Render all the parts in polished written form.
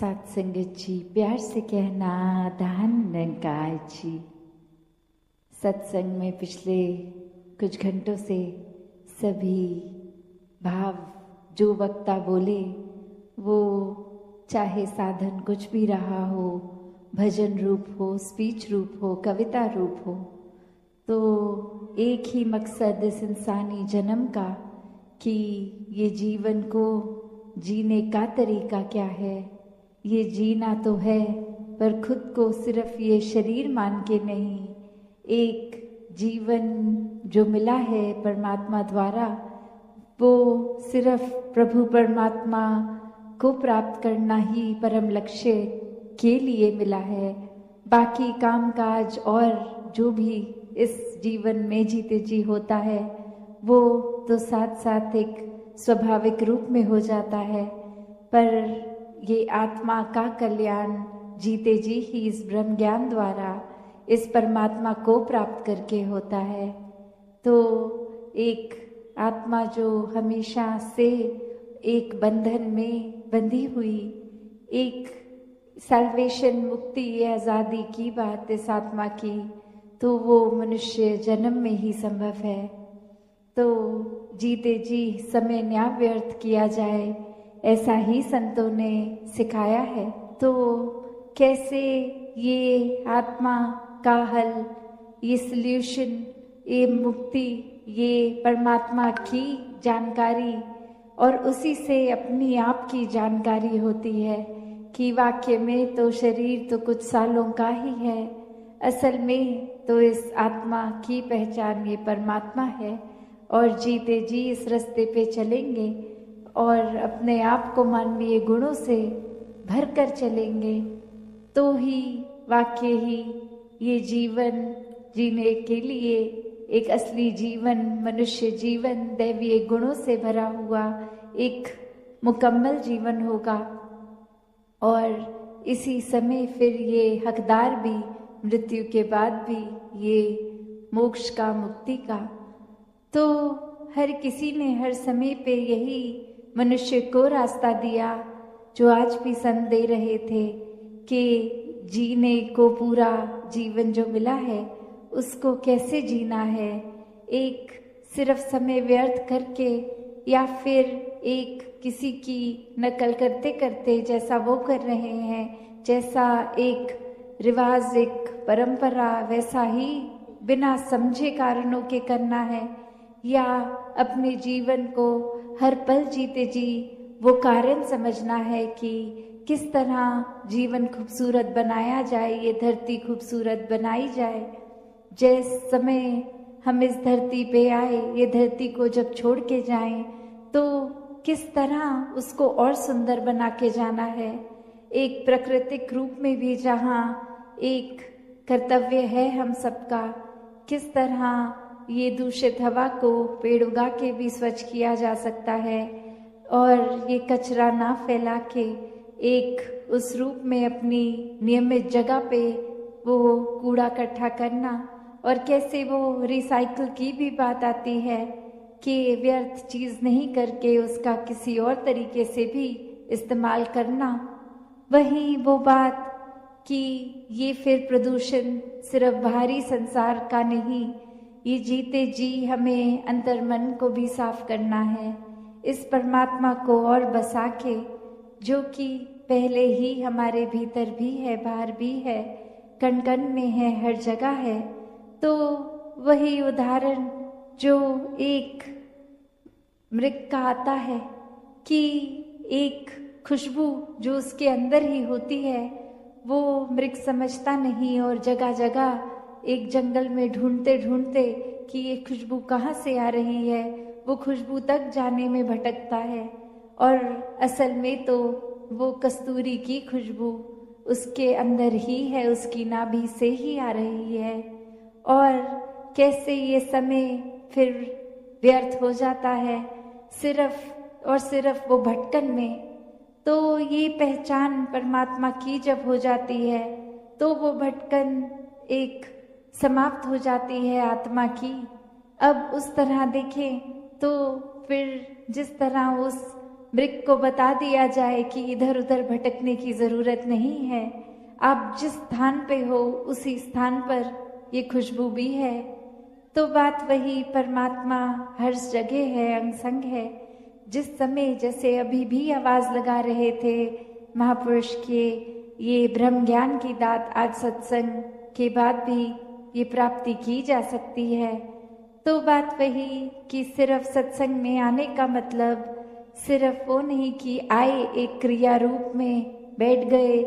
सत्संगत जी, प्यार से कहना धन्यकार जी। सत्संग में पिछले कुछ घंटों से सभी भाव जो वक्ता बोले, वो चाहे साधन कुछ भी रहा हो, भजन रूप हो, स्पीच रूप हो, कविता रूप हो, तो एक ही मकसद इस इंसानी जन्म का कि ये जीवन को जीने का तरीका क्या है। ये जीना तो है, पर खुद को सिर्फ ये शरीर मान के नहीं, एक जीवन जो मिला है परमात्मा द्वारा, वो सिर्फ प्रभु परमात्मा को प्राप्त करना ही परम लक्ष्य के लिए मिला है। बाकी कामकाज और जो भी इस जीवन में जीते जी होता है, वो तो साथ साथ एक स्वाभाविक रूप में हो जाता है, पर ये आत्मा का कल्याण जीते जी ही इस ब्रह्म ज्ञान द्वारा इस परमात्मा को प्राप्त करके होता है। तो एक आत्मा जो हमेशा से एक बंधन में बंधी हुई, एक सल्वेशन, मुक्ति, आज़ादी की बात इस आत्मा की, तो वो मनुष्य जन्म में ही संभव है। तो जीते जी समय न्या व्यर्थ किया जाए, ऐसा ही संतों ने सिखाया है। तो कैसे ये आत्मा का हल, ये सल्यूशन, ये मुक्ति, ये परमात्मा की जानकारी और उसी से अपनी आप की जानकारी होती है कि वाक्य में तो शरीर तो कुछ सालों का ही है, असल में तो इस आत्मा की पहचान ये परमात्मा है। और जीते जी इस रास्ते पे चलेंगे और अपने आप को मानवीय गुणों से भर कर चलेंगे, तो ही वाकई ही ये जीवन जीने के लिए एक असली जीवन, मनुष्य जीवन, दैवीय गुणों से भरा हुआ एक मुकम्मल जीवन होगा। और इसी समय फिर ये हकदार भी मृत्यु के बाद भी ये मोक्ष का, मुक्ति का। तो हर किसी ने हर समय पे यही मनुष्य को रास्ता दिया, जो आज भी संत दे रहे थे कि जीने को पूरा जीवन जो मिला है उसको कैसे जीना है। एक सिर्फ समय व्यर्थ करके या फिर एक किसी की नकल करते करते, जैसा वो कर रहे हैं, जैसा एक रिवाज, एक परंपरा, वैसा ही बिना समझे कारणों के करना है, या अपने जीवन को हर पल जीते जी वो कारण समझना है कि किस तरह जीवन खूबसूरत बनाया जाए, ये धरती खूबसूरत बनाई जाए। जिस समय हम इस धरती पे आए, ये धरती को जब छोड़ के जाएं, तो किस तरह उसको और सुंदर बना के जाना है। एक प्राकृतिक रूप में भी जहाँ एक कर्तव्य है हम सबका, किस तरह ये दूषित हवा को पेड़ उगा के भी स्वच्छ किया जा सकता है, और ये कचरा ना फैला के एक उस रूप में अपनी नियमित जगह पे वो कूड़ा इकट्ठा करना। और कैसे वो रिसाइकल की भी बात आती है कि व्यर्थ चीज़ नहीं करके उसका किसी और तरीके से भी इस्तेमाल करना। वहीं वो बात कि ये फिर प्रदूषण सिर्फ बाहरी संसार का नहीं, ये जीते जी हमें अंतर मन को भी साफ करना है, इस परमात्मा को और बसा के, जो कि पहले ही हमारे भीतर भी है, बाहर भी है, कण कण में है, हर जगह है। तो वही उदाहरण जो एक मृग का आता है कि एक खुशबू जो उसके अंदर ही होती है, वो मृग समझता नहीं, और जगह जगह एक जंगल में ढूंढते ढूंढते कि ये खुशबू कहाँ से आ रही है, वो खुशबू तक जाने में भटकता है, और असल में तो वो कस्तूरी की खुशबू उसके अंदर ही है, उसकी नाभि से ही आ रही है। और कैसे ये समय फिर व्यर्थ हो जाता है सिर्फ और सिर्फ वो भटकन में। तो ये पहचान परमात्मा की जब हो जाती है, तो वो भटकन एक समाप्त हो जाती है आत्मा की। अब उस तरह देखें तो फिर जिस तरह उस मृग को बता दिया जाए कि इधर उधर भटकने की जरूरत नहीं है, आप जिस स्थान पे हो उसी स्थान पर ये खुशबू भी है। तो बात वही, परमात्मा हर जगह है, अंग संग है। जिस समय जैसे अभी भी आवाज लगा रहे थे महापुरुष के, ये ब्रह्म ज्ञान की दात आज सत्संग के बाद भी ये प्राप्ति की जा सकती है। तो बात वही कि सिर्फ सत्संग में आने का मतलब सिर्फ वो नहीं कि आए एक क्रिया रूप में बैठ गए,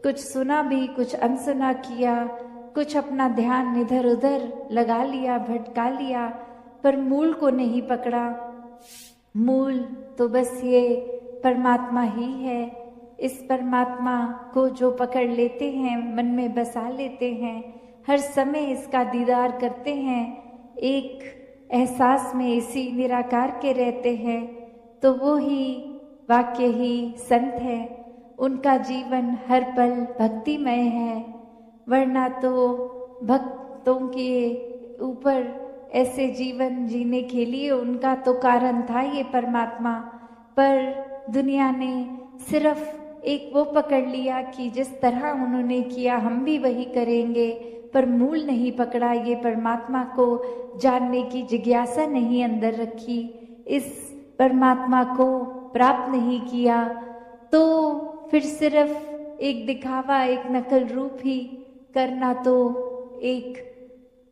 कुछ सुना भी कुछ अनसुना किया, कुछ अपना ध्यान इधर उधर लगा लिया, भटका लिया, पर मूल को नहीं पकड़ा। मूल तो बस ये परमात्मा ही है। इस परमात्मा को जो पकड़ लेते हैं, मन में बसा लेते हैं, हर समय इसका दीदार करते हैं, एक एहसास में इसी निराकार के रहते हैं, तो वो ही वाक्य ही संत है। उनका जीवन हर पल भक्तिमय है, वरना तो भक्तों के ऊपर ऐसे जीवन जीने के लिए उनका तो कारण था ये परमात्मा, पर दुनिया ने सिर्फ एक वो पकड़ लिया कि जिस तरह उन्होंने किया हम भी वही करेंगे, पर मूल नहीं पकड़ा, ये परमात्मा को जानने की जिज्ञासा नहीं अंदर रखी, इस परमात्मा को प्राप्त नहीं किया, तो फिर सिर्फ एक दिखावा, एक नकल रूप ही करना तो एक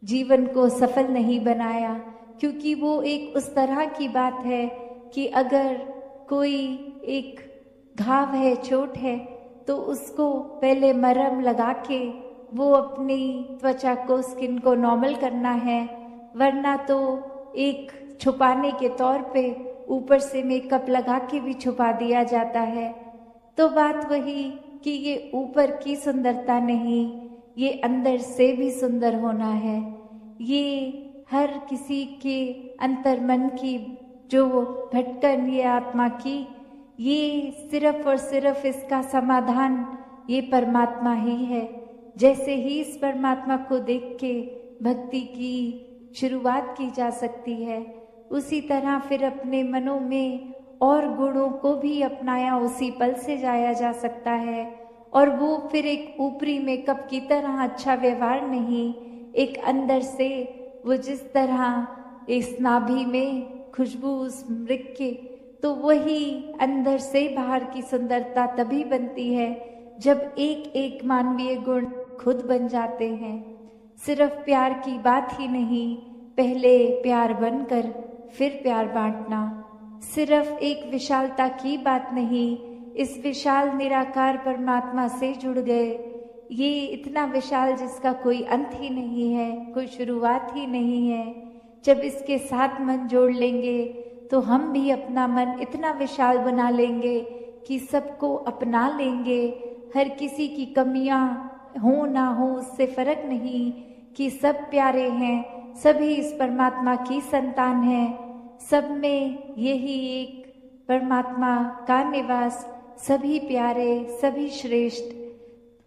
जीवन को सफल नहीं बनाया। क्योंकि वो एक उस तरह की बात है कि अगर कोई एक घाव है, चोट है, तो उसको पहले मरहम लगा के वो अपनी त्वचा को, स्किन को नॉर्मल करना है, वरना तो एक छुपाने के तौर पे ऊपर से मेकअप लगा के भी छुपा दिया जाता है। तो बात वही कि ये ऊपर की सुंदरता नहीं, ये अंदर से भी सुंदर होना है। ये हर किसी के अंतर्मन की जो भटकन ये आत्मा की, ये सिर्फ और सिर्फ इसका समाधान ये परमात्मा ही है। जैसे ही इस परमात्मा को देख के भक्ति की शुरुआत की जा सकती है, उसी तरह फिर अपने मनों में और गुणों को भी अपनाया उसी पल से जाया जा सकता है। और वो फिर एक ऊपरी मेकअप की तरह अच्छा व्यवहार नहीं, एक अंदर से वो जिस तरह इस नाभि में खुशबू उस मृग के, तो वही अंदर से बाहर की सुंदरता तभी बनती है जब एक एक मानवीय गुण खुद बन जाते हैं। सिर्फ प्यार की बात ही नहीं, पहले प्यार बनकर फिर प्यार बांटना। सिर्फ एक विशालता की बात नहीं, इस विशाल निराकार परमात्मा से जुड़ गए। ये इतना विशाल जिसका कोई अंत ही नहीं है, कोई शुरुआत ही नहीं है। जब इसके साथ मन जोड़ लेंगे तो हम भी अपना मन इतना विशाल बना लेंगे कि सबको अपना लेंगे। हर किसी की कमियां हो ना हो उससे फर्क नहीं, कि सब प्यारे हैं, सभी इस परमात्मा की संतान हैं। सब में यही एक परमात्मा का निवास, सभी प्यारे, सभी श्रेष्ठ।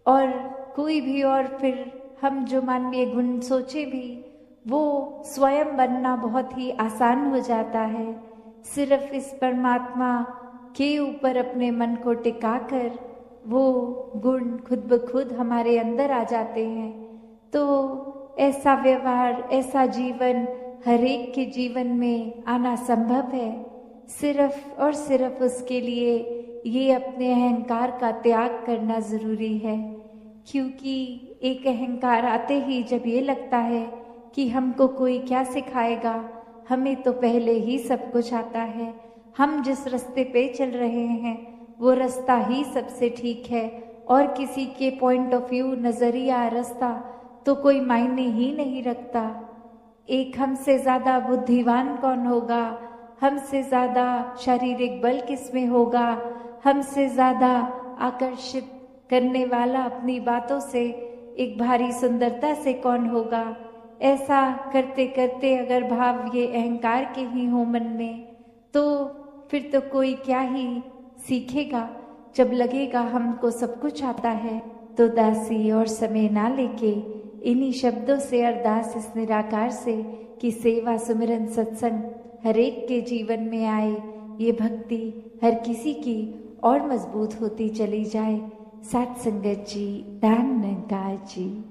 और कोई भी और फिर हम जो मानवीय गुण सोचे भी, वो स्वयं बनना बहुत ही आसान हो जाता है। सिर्फ इस परमात्मा के ऊपर अपने मन को टिकाकर वो गुण खुद ब खुद हमारे अंदर आ जाते हैं। तो ऐसा व्यवहार, ऐसा जीवन हर एक के जीवन में आना संभव है। सिर्फ और सिर्फ उसके लिए ये अपने अहंकार का त्याग करना जरूरी है। क्योंकि एक अहंकार आते ही जब ये लगता है कि हमको कोई क्या सिखाएगा, हमें तो पहले ही सब कुछ आता है, हम जिस रास्ते पे चल रहे हैं वो रास्ता ही सबसे ठीक है, और किसी के पॉइंट ऑफ व्यू, नजरिया, रास्ता तो कोई मायने ही नहीं रखता। एक हमसे ज्यादा बुद्धिमान कौन होगा, हमसे ज्यादा शारीरिक बल किसमें होगा, हमसे ज्यादा आकर्षित करने वाला अपनी बातों से एक भारी सुंदरता से कौन होगा। ऐसा करते करते अगर भाव ये अहंकार के ही हो मन में, तो फिर तो कोई क्या ही सीखेगा। जब लगेगा हमको सब कुछ आता है, तो दासी और समय ना लेके इन्हीं शब्दों से अरदास इस निराकार से कि सेवा, सुमिरन, सत्संग हर एक के जीवन में आए, ये भक्ति हर किसी की और मजबूत होती चली जाए। सत्संगत जी, धन निरंकार जी।